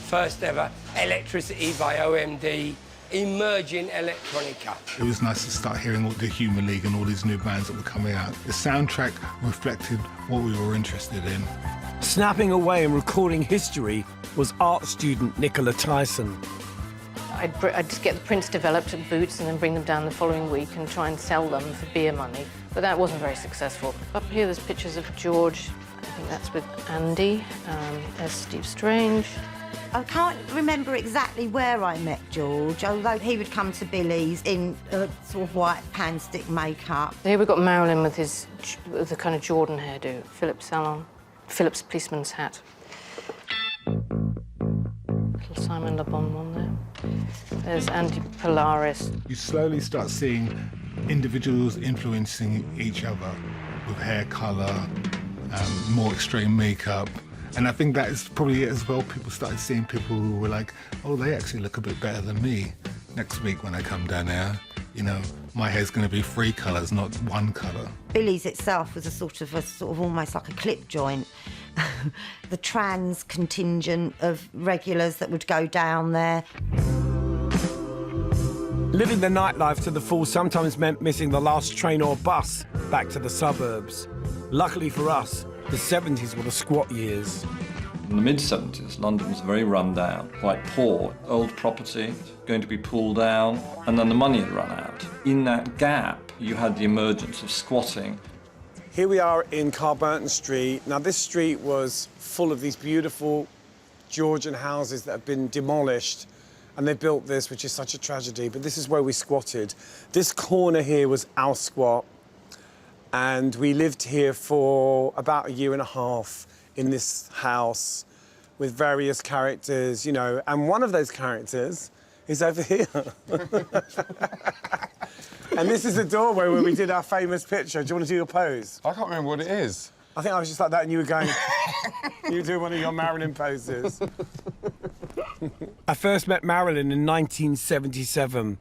first ever Electricity by OMD, emerging electronica. It was nice to start hearing all the Human League and all these new bands that were coming out. The soundtrack reflected what we were interested in. Snapping away and recording history was art student Nicola Tyson. I'd just get the prints developed at Boots and then bring them down the following week and try and sell them for beer money. But that wasn't very successful. Up here there's pictures of George. I think that's with Andy. There's Steve Strange. I can't remember exactly where I met George, although he would come to Billy's in a sort of white pan-stick makeup. Here we've got Marilyn with the kind of Jordan hairdo, Philip Salon, Philip's policeman's hat. Little Simon Le Bon one there. There's Andy Polaris. You slowly start seeing individuals influencing each other with hair colour, more extreme makeup, And I think that is probably it as well. People started seeing people who were like, oh, they actually look a bit better than me. Next week when I come down here, you know, my hair's going to be 3 colours, not 1 colour. Billy's itself was a sort of almost like a clip joint. The trans contingent of regulars that would go down there. Living the nightlife to the full sometimes meant missing the last train or bus back to the suburbs. Luckily for us, the 70s were the squat years. In the mid-70s, London was very run down, quite poor. Old property going to be pulled down, and then the money had run out. In that gap, you had the emergence of squatting. Here we are in Carburton Street. Now, this street was full of these beautiful Georgian houses that have been demolished, and they built this, which is such a tragedy, but this is where we squatted. This corner here was our squat, and we lived here for about 1.5 years in this house with various characters, you know, and one of those characters is over here. And this is the doorway where we did our famous picture. Do you want to do your pose? I can't remember what it is. I think I was just like that and you were going... you were doing one of your Marilyn poses. I first met Marilyn in 1977.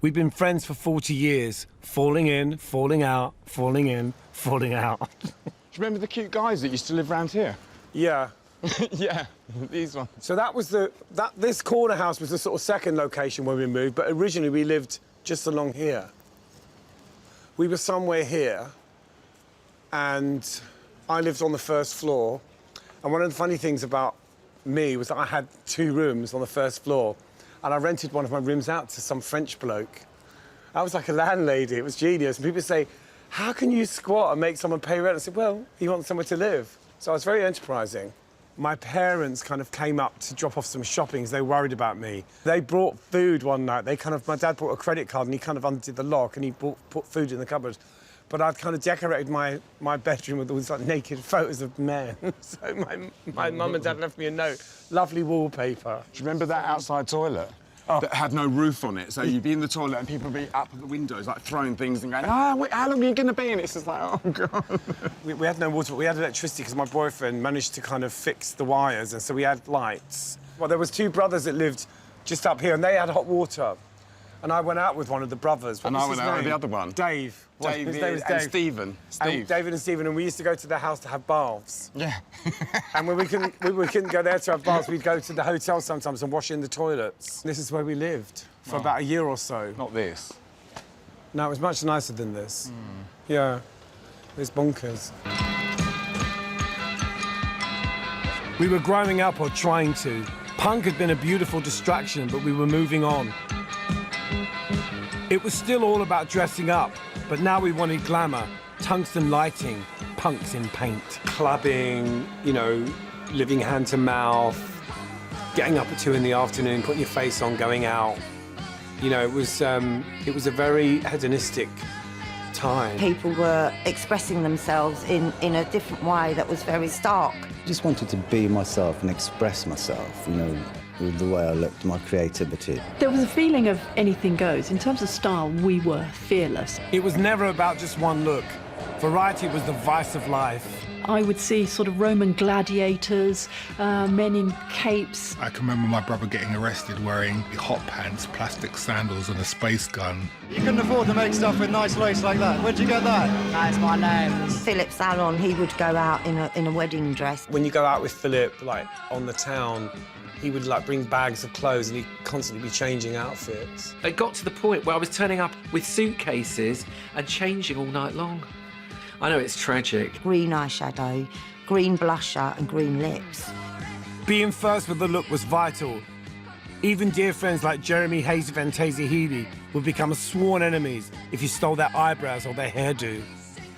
We'd been friends for 40 years, falling in, falling out, falling in, falling out. Do you remember the cute guys that used to live around here? Yeah. Yeah, these ones. So that was this corner house was the sort of second location where we moved, but originally we lived just along here. We were somewhere here, and I lived on the first floor. And one of the funny things about me was that I had 2 rooms on the first floor, and I rented one of my rooms out to some French bloke. I was like a landlady. It was genius. And people say, how can you squat and make someone pay rent? I said, well, he wants somewhere to live. So I was very enterprising. My parents kind of came up to drop off some shopping because they were worried about me. They brought food one night. My dad brought a credit card and he kind of undid the lock and he put food in the cupboard. But I'd kind of decorated my bedroom with all these like naked photos of men. So my mum and dad left me a note. Lovely wallpaper. Do you remember that outside toilet? Oh. That had no roof on it, so you'd be in the toilet and people would be up at the windows, like throwing things and going, wait, how long are you going to be? And it's just like, oh, God. We had no water, but we had electricity because my boyfriend managed to kind of fix the wires, and so we had lights. Well, there was 2 brothers that lived just up here, and they had hot water. And I went out with one of the brothers. And I went out with the other one. Dave. Dave His name was Dave. and Stephen. And David and Stephen, and we used to go to their house to have baths. Yeah. And when we couldn't go there to have baths, we'd go to the hotel sometimes and wash in the toilets. This is where we lived for about 1 year or so. Not this. No, it was much nicer than this. Yeah. It was bonkers. We were growing up, or trying to. Punk had been a beautiful distraction, but we were moving on. It was still all about dressing up, but now we wanted glamour, tungsten lighting, punks in paint. Clubbing, you know, living hand to mouth, getting up at 2 in the afternoon, putting your face on, going out. You know, it was a very hedonistic time. People were expressing themselves in a different way that was very stark. I just wanted to be myself and express myself, you know, with the way I looked, my creativity. There was a feeling of anything goes. In terms of style, we were fearless. It was never about just one look. Variety was the vice of life. I would see sort of Roman gladiators, men in capes. I can remember my brother getting arrested wearing hot pants, plastic sandals and a space gun. You couldn't afford to make stuff with nice lace like that. Where'd you get that? That's my name. Philip Salon, he would go out in a wedding dress. When you go out with Philip, like, on the town, he would, like, bring bags of clothes and he'd constantly be changing outfits. It got to the point where I was turning up with suitcases and changing all night long. I know it's tragic. Green eyeshadow, green blusher and green lips. Being first with the look was vital. Even dear friends like Jeremy Hayes and Fantasia Healy would become sworn enemies if you stole their eyebrows or their hairdo.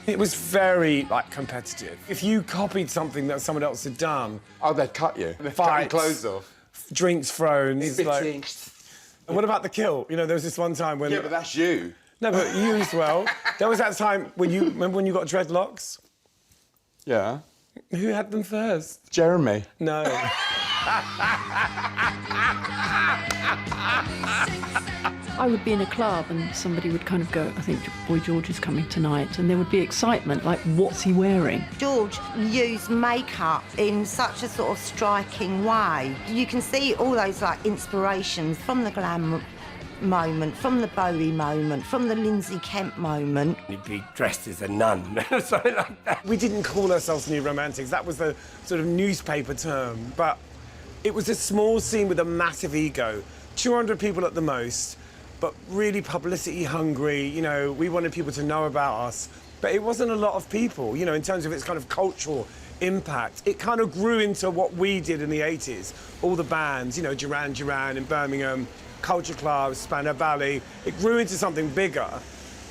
It was very, like, competitive. If you copied something that someone else had done... Oh, they'd cut you. They'd fights, cut your clothes off. Drinks thrown. It's Spitting. like... And what about the kilt? You know, there was this one time when... Yeah, but that's you. No, but you as well. There was that time when you... Remember when you got dreadlocks? Yeah. Who had them first? Jeremy. No. I would be in a club and somebody would kind of go, I think Boy George is coming tonight, and there would be excitement, like, what's he wearing? George used makeup in such a sort of striking way. You can see all those, like, inspirations from the glam moment, from the Bowie moment, from the Lindsay Kemp moment. You'd be dressed as a nun, or something like that. We didn't call ourselves New Romantics. That was the sort of newspaper term. But it was a small scene with a massive ego. 200 people at the most, but really publicity hungry. You know, we wanted people to know about us. But it wasn't a lot of people, you know, in terms of its kind of cultural impact. It kind of grew into what we did in the 80s. All the bands, you know, Duran Duran in Birmingham, Culture Club, Spandau Ballet. It grew into something bigger,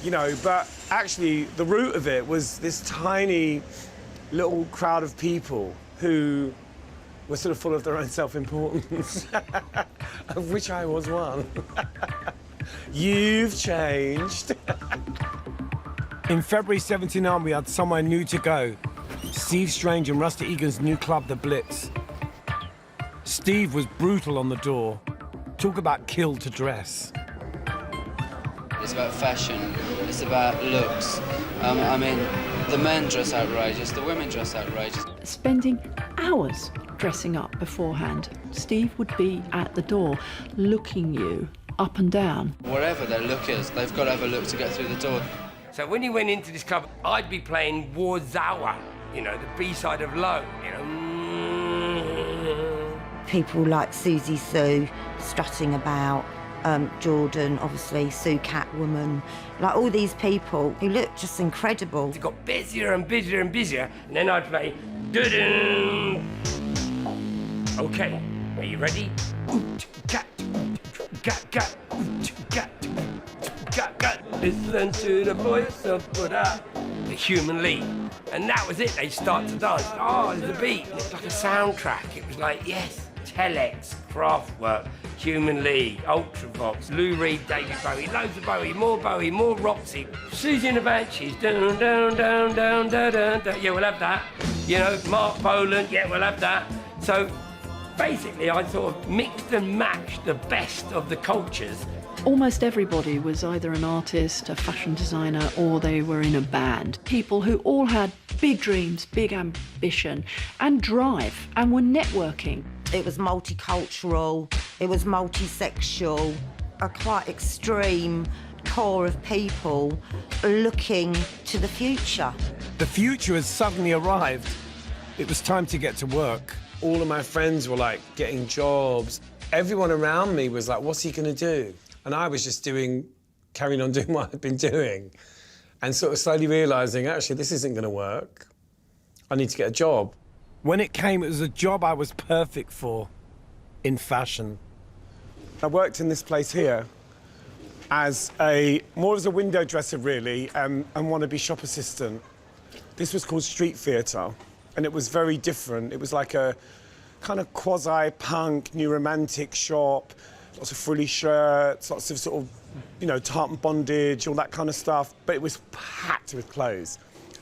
you know, but actually the root of it was this tiny little crowd of people who were sort of full of their own self-importance, of which I was one. You've changed. In February '79, we had somewhere new to go. Steve Strange and Rusty Egan's new club, The Blitz. Steve was brutal on the door. Talk about kill to dress. It's about fashion, it's about looks. I mean, the men dress outrageous, the women dress outrageous. Spending hours dressing up beforehand. Steve would be at the door, looking you up and down. Whatever their look is, they've got to have a look to get through the door. So when you went into this club, I'd be playing Warzawa, you know, the B-side of Low, you know. People like Susie Sue strutting about, Jordan, obviously, Sue Catwoman, like all these people who look just incredible. It got busier and busier and busier, and then I'd play, doo-doo. Okay, are you ready? Listen to the voice of Buddha, the Human League. And that was it, they'd start to dance. Oh, there's a beat, and it's like a soundtrack. It was like, yes, Telex, Kraftwerk, Human League, Ultravox, Lou Reed, David Bowie, loads of Bowie, more Roxy, Susie and the Banshees, down, down, down, down, down, down, down. Yeah, we'll have that. You know, Mark Bolan, yeah, we'll have that. So basically, I sort of mixed and matched the best of the cultures. Almost everybody was either an artist, a fashion designer, or they were in a band. People who all had big dreams, big ambition, and drive, and were networking. It was multicultural, it was multisexual, a quite extreme core of people looking to the future. The future has suddenly arrived. It was time to get to work. All of my friends were like getting jobs. Everyone around me was like, what's he gonna do? And I was just carrying on doing what I'd been doing and sort of slowly realising, actually, this isn't gonna work. I need to get a job. When it came, it was a job I was perfect for, in fashion. I worked in this place here as more as a window dresser, really, and wannabe shop assistant. This was called Street Theatre, and it was very different. It was like a kind of quasi-punk, new romantic shop, lots of frilly shirts, lots of sort of, you know, tartan bondage, all that kind of stuff, but it was packed with clothes.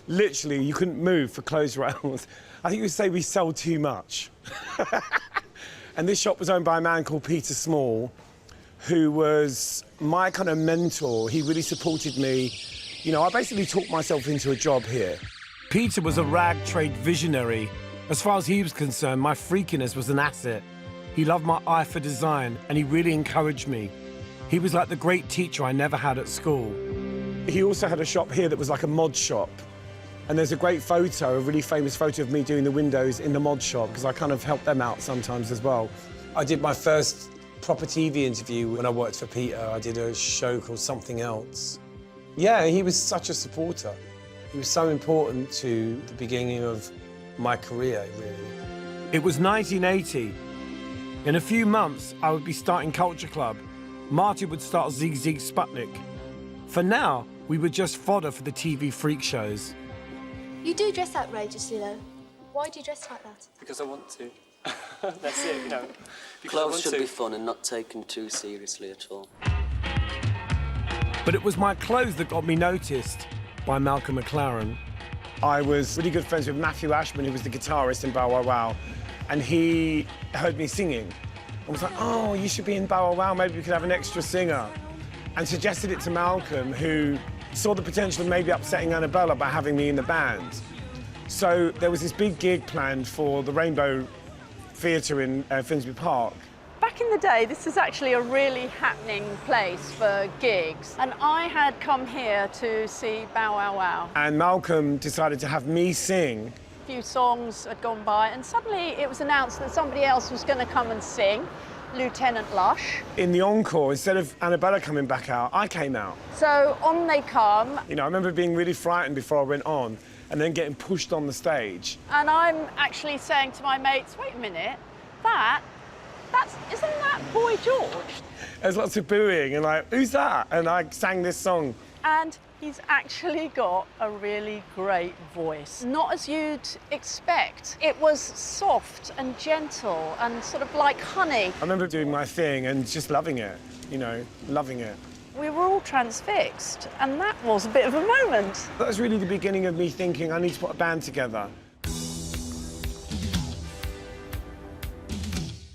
Literally, you couldn't move for clothes rails. I think you would say we sell too much. And this shop was owned by a man called Peter Small, who was my kind of mentor. He really supported me. You know, I basically talked myself into a job here. Peter was a rag trade visionary. As far as he was concerned, my freakiness was an asset. He loved my eye for design, and he really encouraged me. He was like the great teacher I never had at school. He also had a shop here that was like a mod shop. And there's a great photo, a really famous photo of me doing the windows in the mod shop, because I kind of help them out sometimes as well. I did my first proper TV interview when I worked for Peter. I did a show called Something Else. Yeah, he was such a supporter. He was so important to the beginning of my career, really. It was 1980. In a few months, I would be starting Culture Club. Marty would start Zig Zig Sputnik. For now, we were just fodder for the TV freak shows. You do dress outrageously, though. Why do you dress like that? Because I want to. That's it, you know. Clothes should be fun and not taken too seriously at all. But it was my clothes that got me noticed by Malcolm McLaren. I was really good friends with Matthew Ashman, who was the guitarist in Bow Wow Wow, and he heard me singing. I was like, oh, you should be in Bow Wow Wow, maybe we could have an extra singer. and suggested it to Malcolm, who saw the potential of maybe upsetting Annabella by having me in the band. So there was this big gig planned for the Rainbow Theatre in Finsbury Park. Back in the day, this is actually a really happening place for gigs, and I had come here to see Bow Wow Wow. And Malcolm decided to have me sing. A few songs had gone by, and suddenly it was announced that somebody else was going to come and sing, Lieutenant Lush. In the encore, instead of Annabella coming back out, I came out. So on they come. You know, I remember being really frightened before I went on, and then getting pushed on the stage. And I'm actually saying to my mates, wait a minute, isn't that Boy George? There's lots of booing and like, who's that? And I sang this song. And he's actually got a really great voice. Not as you'd expect. It was soft and gentle and sort of like honey. I remember doing my thing and just loving it, you know, loving it. We were all transfixed, and that was a bit of a moment. That was really the beginning of me thinking I need to put a band together.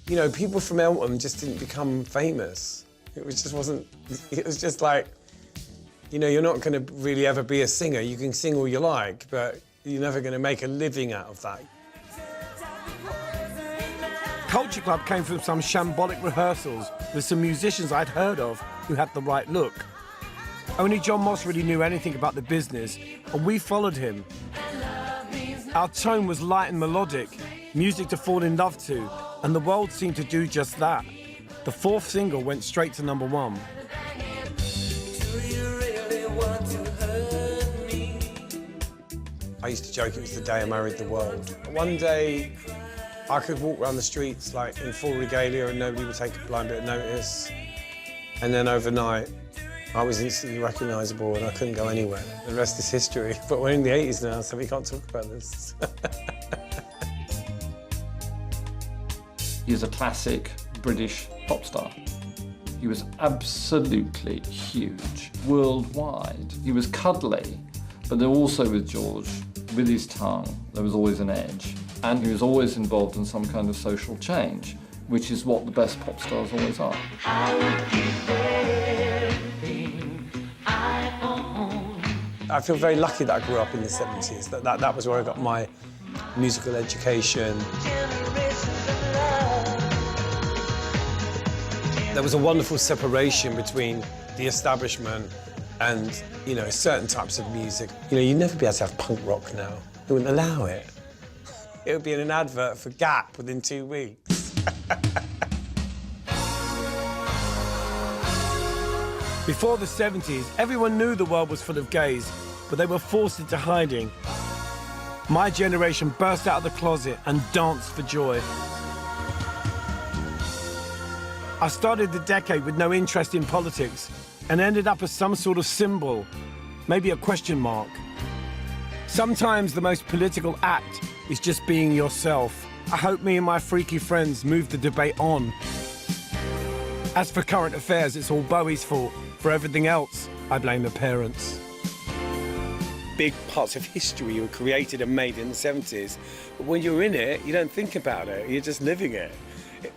You know, people from Eltham just didn't become famous. It was just like, you know, you're not going to really ever be a singer. You can sing all you like, but you're never going to make a living out of that. Culture Club came from some shambolic rehearsals with some musicians I'd heard of who had the right look. Only John Moss really knew anything about the business, and we followed him. Our tone was light and melodic, music to fall in love to, and the world seemed to do just that. The fourth single went straight to #1. I used to joke it was the day I married the world. One day, I could walk around the streets like in full regalia and nobody would take a blind bit of notice. And then overnight, I was instantly recognisable and I couldn't go anywhere. The rest is history. But we're in the 80s now, so we can't talk about this. He was a classic British pop star. He was absolutely huge, worldwide. He was cuddly, but there also with George, with his tongue, there was always an edge. And he was always involved in some kind of social change, which is what the best pop stars always are. I feel very lucky that I grew up in the 70s, that was where I got my musical education. There was a wonderful separation between the establishment and, you know, certain types of music. You know, you'd never be able to have punk rock now. They wouldn't allow it. It would be in an advert for Gap within 2 weeks. Before the 70s, everyone knew the world was full of gays, but they were forced into hiding. My generation burst out of the closet and danced for joy. I started the decade with no interest in politics and ended up as some sort of symbol, maybe a question mark. Sometimes the most political act is just being yourself. I hope me and my freaky friends move the debate on. As for current affairs, it's all Bowie's fault. For everything else, I blame the parents. Big parts of history were created and made in the 70s, but when you're in it, you don't think about it, you're just living it.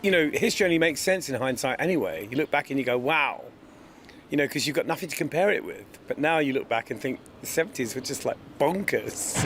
You know, history only makes sense in hindsight anyway. You look back and you go, wow. You know, because you've got nothing to compare it with. But now you look back and think the 70s were just like bonkers.